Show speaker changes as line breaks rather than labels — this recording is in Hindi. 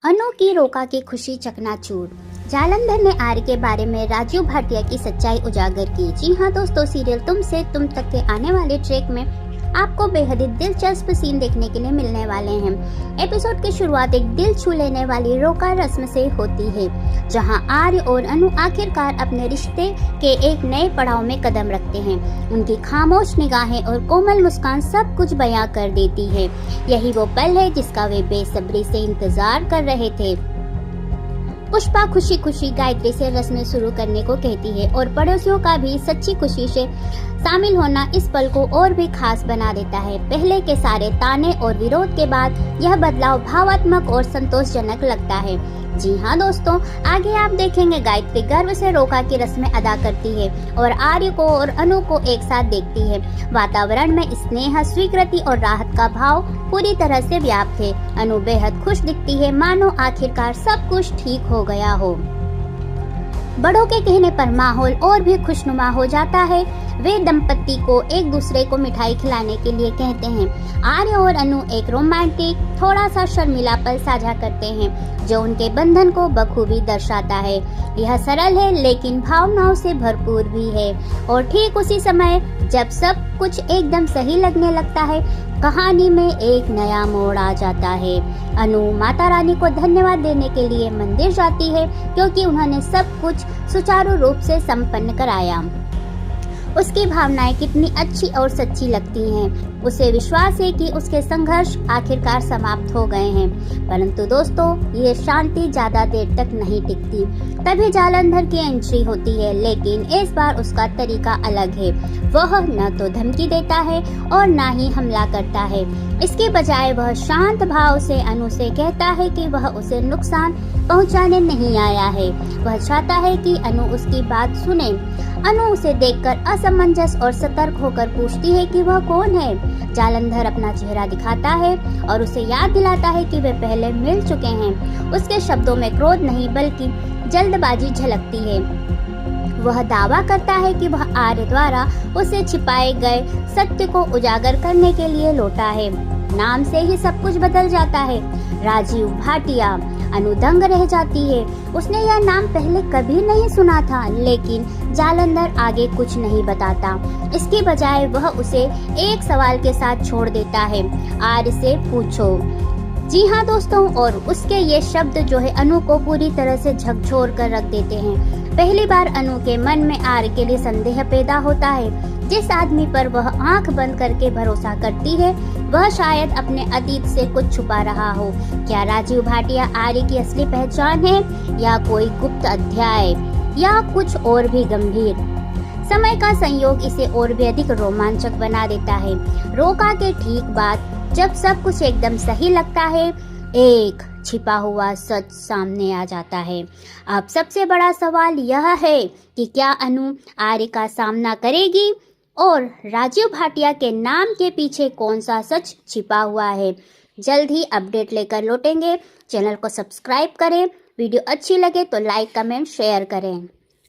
अनु की रोका की खुशी चकनाचूर। जालंधर ने आर्य के बारे में राजीव भाटिया की सच्चाई उजागर की। जी हाँ दोस्तों, सीरियल तुम से तुम तक के आने वाले ट्रैक में आपको बेहद ही दिलचस्प सीन देखने के लिए मिलने वाले हैं। एपिसोड की शुरुआत एक दिल छू लेने वाली रोका रस्म से होती है, जहां आर्य और अनु आखिरकार अपने रिश्ते के एक नए पड़ाव में कदम रखते हैं। उनकी खामोश निगाहें और कोमल मुस्कान सब कुछ बयां कर देती है। यही वो पल है जिसका वे बेसब्री से इंतजार कर रहे थे। पुष्पा खुशी खुशी गायत्री से रस्में शुरू करने को कहती है और पड़ोसियों का भी सच्ची खुशी से शामिल होना इस पल को और भी खास बना देता है। पहले के सारे ताने और विरोध के बाद यह बदलाव भावात्मक और संतोषजनक लगता है। जी हाँ दोस्तों, आगे आप देखेंगे गायत्री गर्व से रोका की रस्में अदा करती है और आर्य को और अनु को एक साथ देखती है। वातावरण में स्नेह, स्वीकृति और राहत का भाव पूरी तरह से व्याप्त है। अनु बेहद खुश दिखती है, मानो आखिरकार सब कुछ ठीक हो गया हो। बड़ों के कहने पर माहौल और भी खुशनुमा हो जाता है। वे दंपति को एक दूसरे को मिठाई खिलाने के लिए कहते हैं। आर्य और अनु एक रोमांटिक, थोड़ा सा शर्मिला पल साझा करते हैं, जो उनके बंधन को बखूबी दर्शाता है। यह सरल है लेकिन भावनाओं से भरपूर भी है। और ठीक उसी समय जब सब कुछ एकदम सही लगने लगता है, कहानी में एक नया मोड़ आ जाता है। अनु माता रानी को धन्यवाद देने के लिए मंदिर जाती है, क्योंकि उन्होंने सब कुछ सुचारू रूप से संपन्न कराया। उसकी भावनाएं कितनी अच्छी और सच्ची लगती हैं। उसे विश्वास है कि उसके संघर्ष आखिरकार समाप्त हो गए हैं। परंतु दोस्तों, ये शांति ज्यादा देर तक नहीं टिकती। तभी जालंधर की एंट्री होती है, लेकिन इस बार उसका तरीका अलग है। वह न तो धमकी देता है और न ही हमला करता है। इसके बजाय वह शांत भाव से अनु से कहता है कि वह उसे नुकसान पहुंचाने नहीं आया है। वह चाहता है कि अनु उसकी बात सुने। अनु उसे देखकर असमंजस और सतर्क होकर पूछती है कि वह कौन है। जालंधर अपना चेहरा दिखाता है और उसे याद दिलाता है कि वे पहले मिल चुके हैं। उसके शब्दों में क्रोध नहीं बल्कि जल्दबाजी झलकती है। वह दावा करता है कि वह आर्य द्वारा उसे छिपाए गए सत्य को उजागर करने के लिए लौटा है। नाम से ही सब कुछ बदल जाता है, राजीव भाटिया। अनु दंग रह जाती है। उसने यह नाम पहले कभी नहीं सुना था, लेकिन जालंधर आगे कुछ नहीं बताता। इसके बजाय वह उसे एक सवाल के साथ छोड़ देता है, आर्य से पूछो। जी हाँ दोस्तों, और उसके ये शब्द जो है अनु को पूरी तरह से झकझोर कर रख देते हैं। पहली बार अनु के मन में आर्य के लिए संदेह पैदा होता है। जिस आदमी पर वह आंख बंद करके भरोसा करती है, वह शायद अपने अतीत से कुछ छुपा रहा हो। क्या राजीव भाटिया आर्य की असली पहचान है, या कोई गुप्त अध्याय, या कुछ और भी गंभीर? समय का संयोग इसे और भी अधिक रोमांचक बना देता है। रोका के ठीक बाद जब सब कुछ एकदम सही लगता है, एक छिपा हुआ सच सामने आ जाता है। अब सबसे बड़ा सवाल यह है कि क्या अनु आर्य का सामना करेगी, और राजीव भाटिया के नाम के पीछे कौन सा सच छिपा हुआ है? जल्द ही अपडेट लेकर लौटेंगे। चैनल को सब्सक्राइब करें। वीडियो अच्छी लगे तो लाइक, कमेंट, शेयर करें।